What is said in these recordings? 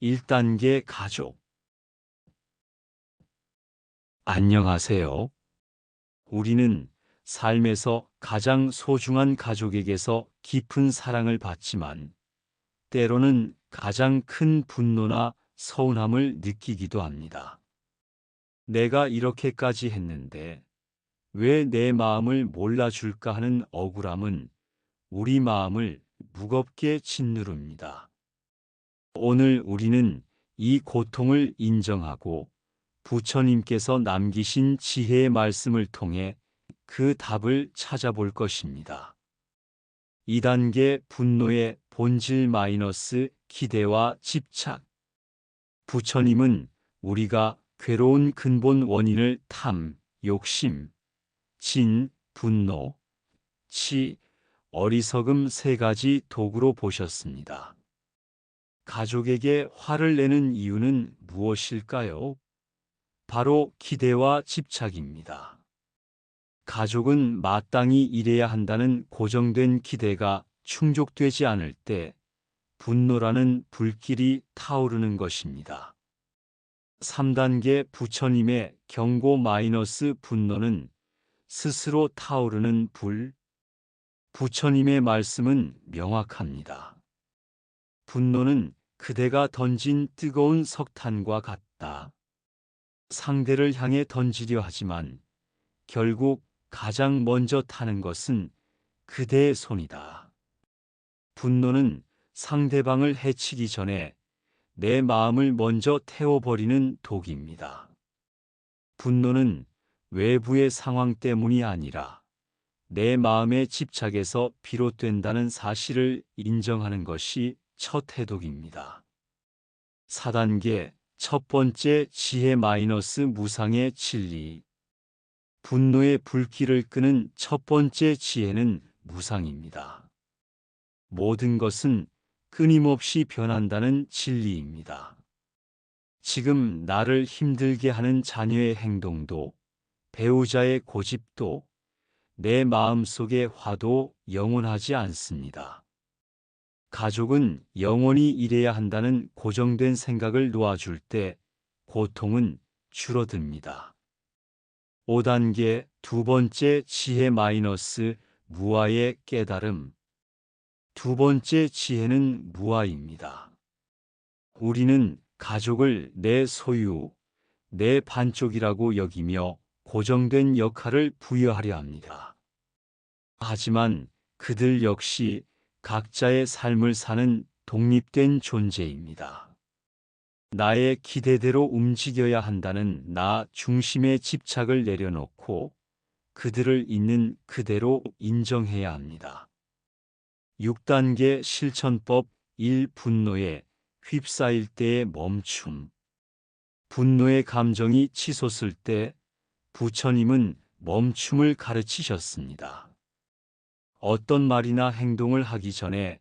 1단계 가족. 안녕하세요. 우리는 삶에서 가장 소중한 가족에게서 깊은 사랑을 받지만 때로는 가장 큰 분노나 서운함을 느끼기도 합니다. 내가 이렇게까지 했는데 왜 내 마음을 몰라줄까 하는 억울함은 우리 마음을 무겁게 짓누릅니다. 오늘 우리는 이 고통을 인정하고 부처님께서 남기신 지혜의 말씀을 통해 그 답을 찾아볼 것입니다. 2단계 분노의 본질 기대와 집착. 부처님은 우리가 괴로운 근본 원인을 욕심, 분노, 어리석음 세 가지 도구로 보셨습니다. 가족에게 화를 내는 이유는 무엇일까요? 바로 기대와 집착입니다. 가족은 마땅히 이래야 한다는 고정된 기대가 충족되지 않을 때 분노라는 불길이 타오르는 것입니다. 3단계 부처님의 경고 분노는 스스로 타오르는 불. 부처님의 말씀은 명확합니다. 분노는 그대가 던진 뜨거운 석탄과 같다. 상대를 향해 던지려 하지만 결국 가장 먼저 타는 것은 그대의 손이다. 분노는 상대방을 해치기 전에 내 마음을 먼저 태워버리는 독입니다. 분노는 외부의 상황 때문이 아니라 내 마음의 집착에서 비롯된다는 사실을 인정하는 것이 첫 해독입니다. 4단계 첫 번째 지혜 무상의 진리. 분노의 불길을 끄는 첫 번째 지혜는 무상입니다. 모든 것은 끊임없이 변한다는 진리입니다. 지금 나를 힘들게 하는 자녀의 행동도, 배우자의 고집도, 내 마음속의 화도 영원하지 않습니다. 가족은 영원히 이래야 한다는 고정된 생각을 놓아줄 때 고통은 줄어듭니다. 5단계 두 번째 지혜 무아의 깨달음. 두 번째 지혜는 무아입니다. 우리는 가족을 내 소유, 내 반쪽이라고 여기며 고정된 역할을 부여하려 합니다. 하지만 그들 역시 각자의 삶을 사는 독립된 존재입니다. 나의 기대대로 움직여야 한다는 나 중심의 집착을 내려놓고 그들을 있는 그대로 인정해야 합니다. 6단계 실천법 1. 분노에 휩싸일 때의 멈춤. 분노의 감정이 치솟을 때 부처님은 멈춤을 가르치셨습니다. 어떤 말이나 행동을 하기 전에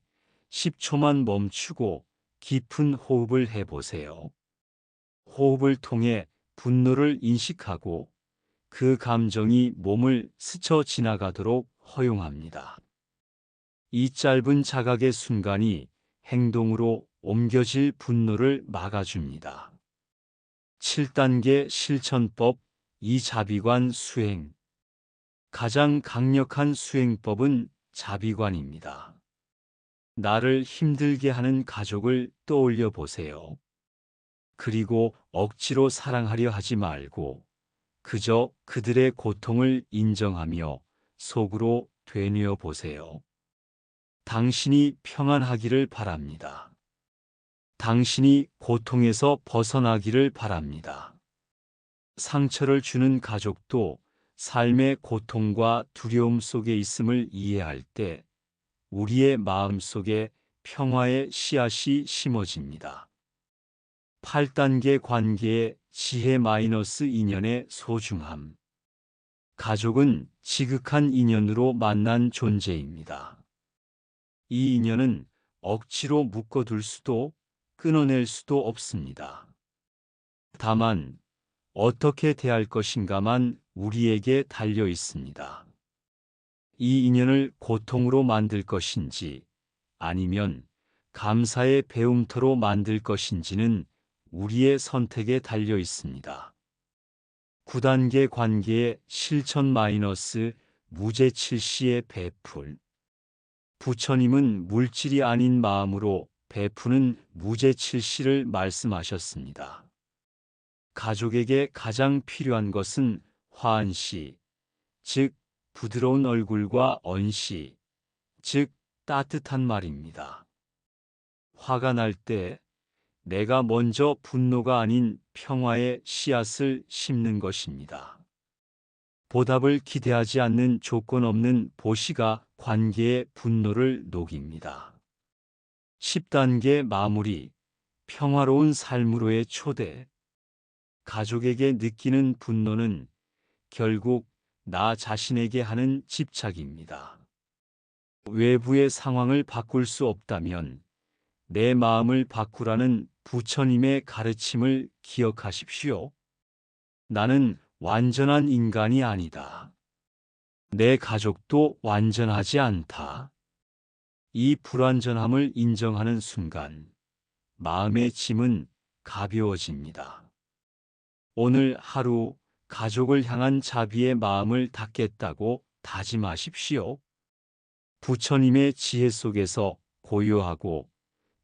10초만 멈추고 깊은 호흡을 해보세요. 호흡을 통해 분노를 인식하고 그 감정이 몸을 스쳐 지나가도록 허용합니다. 이 짧은 자각의 순간이 행동으로 옮겨질 분노를 막아줍니다. 7단계 실천법 2. 자비관 수행. 가장 강력한 수행법은 자비관입니다. 나를 힘들게 하는 가족을 떠올려 보세요. 그리고 억지로 사랑하려 하지 말고 그저 그들의 고통을 인정하며 속으로 되뇌어 보세요. 당신이 평안하기를 바랍니다. 당신이 고통에서 벗어나기를 바랍니다. 상처를 주는 가족도 삶의 고통과 두려움 속에 있음을 이해할 때 우리의 마음 속에 평화의 씨앗이 심어집니다. 8단계 관계의 지혜 인연의 소중함. 가족은 지극한 인연으로 만난 존재입니다. 이 인연은 억지로 묶어둘 수도 끊어낼 수도 없습니다. 다만 어떻게 대할 것인가만 우리에게 달려 있습니다. 이 인연을 고통으로 만들 것인지 아니면 감사의 배움터로 만들 것인지는 우리의 선택에 달려 있습니다. 9단계 관계의 실천 무제칠시의 베풀. 부처님은 물질이 아닌 마음으로 베푸는 무제칠시를 말씀하셨습니다. 가족에게 가장 필요한 것은 화한시, 즉 부드러운 얼굴과 언시, 즉 따뜻한 말입니다. 화가 날 때 내가 먼저 분노가 아닌 평화의 씨앗을 심는 것입니다. 보답을 기대하지 않는 조건 없는 보시가 관계의 분노를 녹입니다. 10단계 마무리, 평화로운 삶으로의 초대. 가족에게 느끼는 분노는 결국 나 자신에게 하는 집착입니다. 외부의 상황을 바꿀 수 없다면 내 마음을 바꾸라는 부처님의 가르침을 기억하십시오. 나는 완전한 인간이 아니다. 내 가족도 완전하지 않다. 이 불완전함을 인정하는 순간 마음의 짐은 가벼워집니다. 오늘 하루 가족을 향한 자비의 마음을 닫겠다고 다짐하십시오. 부처님의 지혜 속에서 고요하고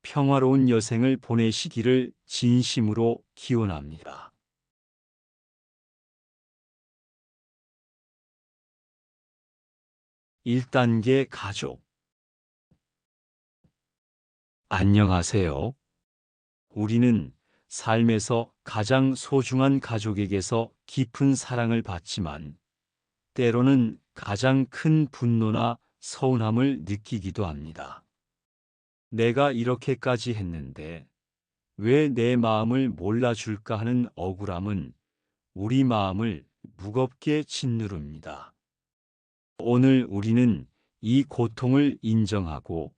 평화로운 여생을 보내시기를 진심으로 기원합니다. (1단계) 가족. 안녕하세요. 우리는 삶에서 가장 소중한 가족에게서 깊은 사랑을 받지만 때로는 가장 큰 분노나 서운함을 느끼기도 합니다. 내가 이렇게까지 했는데 왜 내 마음을 몰라줄까 하는 억울함은 우리 마음을 무겁게 짓누릅니다. 오늘 우리는 이 고통을 인정하고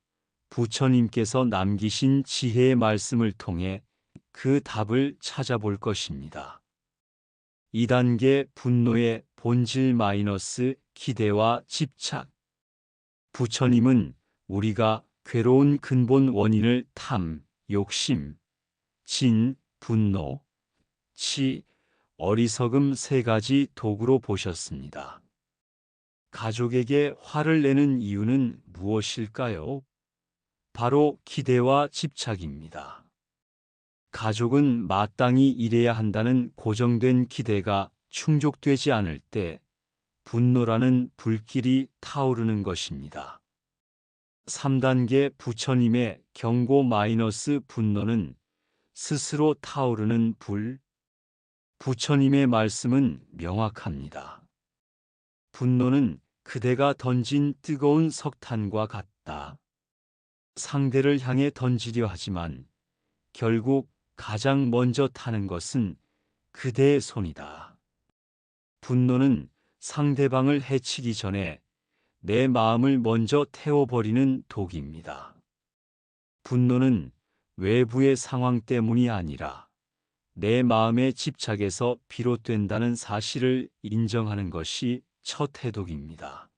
부처님께서 남기신 지혜의 말씀을 통해 그 답을 찾아볼 것입니다. 2단계 분노의 본질 기대와 집착. 부처님은 우리가 괴로운 근본 원인을 욕심, 진, 분노, 치, 어리석음 3가지 도구로 보셨습니다. 가족에게 화를 내는 이유는 무엇일까요? 바로 기대와 집착입니다. 가족은 마땅히 이래야 한다는 고정된 기대가 충족되지 않을 때 분노라는 불길이 타오르는 것입니다. 3단계 부처님의 경고 분노는 스스로 타오르는 불. 부처님의 말씀은 명확합니다. 분노는 그대가 던진 뜨거운 석탄과 같다. 상대를 향해 던지려 하지만 결국 가장 먼저 타는 것은 그대의 손이다. 분노는 상대방을 해치기 전에 내 마음을 먼저 태워버리는 독입니다. 분노는 외부의 상황 때문이 아니라 내 마음의 집착에서 비롯된다는 사실을 인정하는 것이 첫 해독입니다.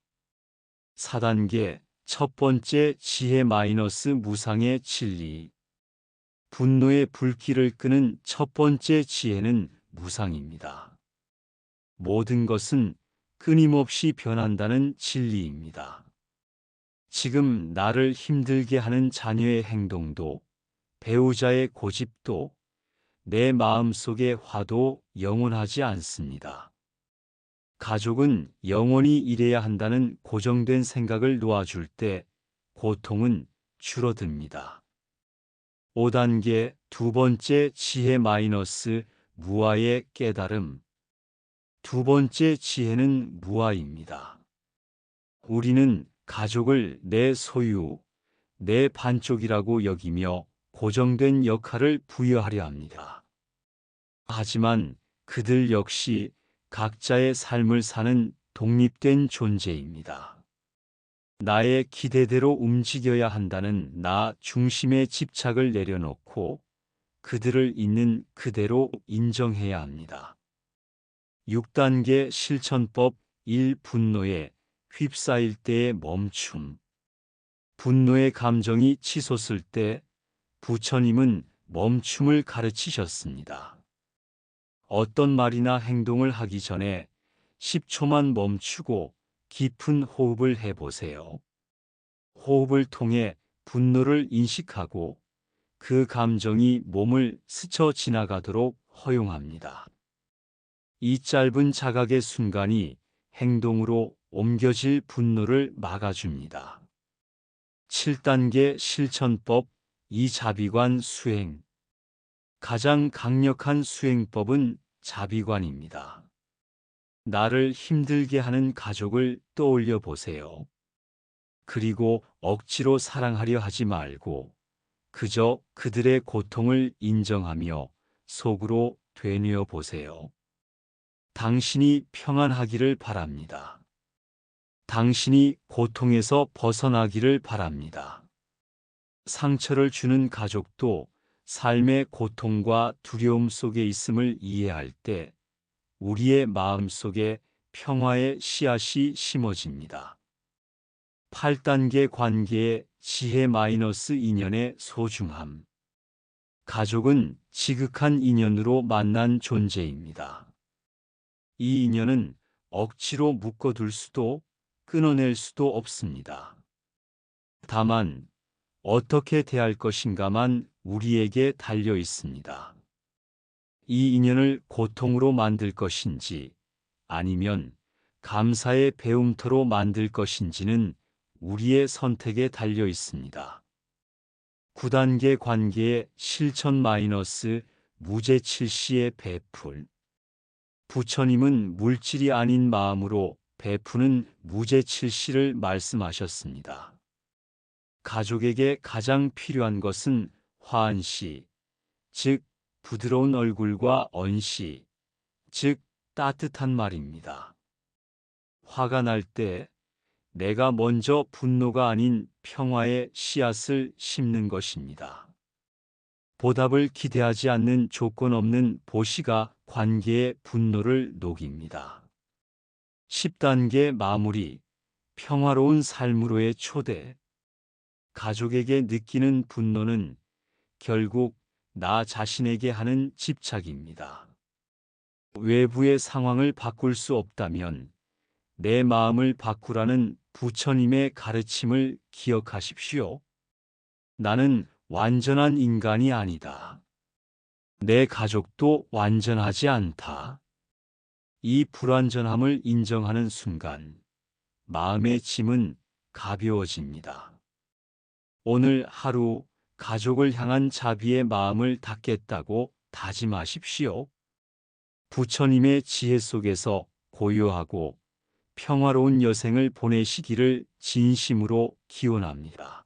4단계 첫 번째 지혜 무상의 진리. 분노의 불길을 끄는 첫 번째 지혜는 무상입니다. 모든 것은 끊임없이 변한다는 진리입니다. 지금 나를 힘들게 하는 자녀의 행동도, 배우자의 고집도, 내 마음속의 화도 영원하지 않습니다. 가족은 영원히 이래야 한다는 고정된 생각을 놓아줄 때 고통은 줄어듭니다. 5단계 두 번째 지혜 무아의 깨달음. 두 번째 지혜는 무아입니다. 우리는 가족을 내 소유, 내 반쪽이라고 여기며 고정된 역할을 부여하려 합니다. 하지만 그들 역시 각자의 삶을 사는 독립된 존재입니다. 나의 기대대로 움직여야 한다는 나 중심의 집착을 내려놓고 그들을 있는 그대로 인정해야 합니다. 6단계 실천법 1. 분노에 휩싸일 때의 멈춤. 분노의 감정이 치솟을 때 부처님은 멈춤을 가르치셨습니다. 어떤 말이나 행동을 하기 전에 10초만 멈추고 깊은 호흡을 해보세요. 호흡을 통해 분노를 인식하고 그 감정이 몸을 스쳐 지나가도록 허용합니다. 이 짧은 자각의 순간이 행동으로 옮겨질 분노를 막아줍니다. 7단계 실천법 이자비관 수행. 가장 강력한 수행법은 자비관입니다. 나를 힘들게 하는 가족을 떠올려 보세요. 그리고 억지로 사랑하려 하지 말고 그저 그들의 고통을 인정하며 속으로 되뇌어 보세요. 당신이 평안하기를 바랍니다. 당신이 고통에서 벗어나기를 바랍니다. 상처를 주는 가족도 삶의 고통과 두려움 속에 있음을 이해할 때 우리의 마음 속에 평화의 씨앗이 심어집니다. 8단계 관계의 지혜 -인연의 소중함. 가족은 지극한 인연으로 만난 존재입니다. 이 인연은 억지로 묶어둘 수도 끊어낼 수도 없습니다. 다만 어떻게 대할 것인가만 우리에게 달려 있습니다. 이 인연을 고통으로 만들 것인지 아니면 감사의 배움터로 만들 것인지는 우리의 선택에 달려 있습니다. 9단계 관계의 실천 무제칠시의 베풀. 부처님은 물질이 아닌 마음으로 베푸는 무제칠시를 말씀하셨습니다. 가족에게 가장 필요한 것은 화한시, 즉 부드러운 얼굴과 언시, 즉 따뜻한 말입니다. 화가 날 때 내가 먼저 분노가 아닌 평화의 씨앗을 심는 것입니다. 보답을 기대하지 않는 조건 없는 보시가 관계의 분노를 녹입니다. 10단계 마무리, 평화로운 삶으로의 초대. 가족에게 느끼는 분노는 결국 나 자신에게 하는 집착입니다. 외부의 상황을 바꿀 수 없다면 내 마음을 바꾸라는 부처님의 가르침을 기억하십시오. 나는 완전한 인간이 아니다. 내 가족도 완전하지 않다. 이 불완전함을 인정하는 순간 마음의 짐은 가벼워집니다. 오늘 하루 가족을 향한 자비의 마음을 닫겠다고 다짐하십시오. 부처님의 지혜 속에서 고요하고 평화로운 여생을 보내시기를 진심으로 기원합니다.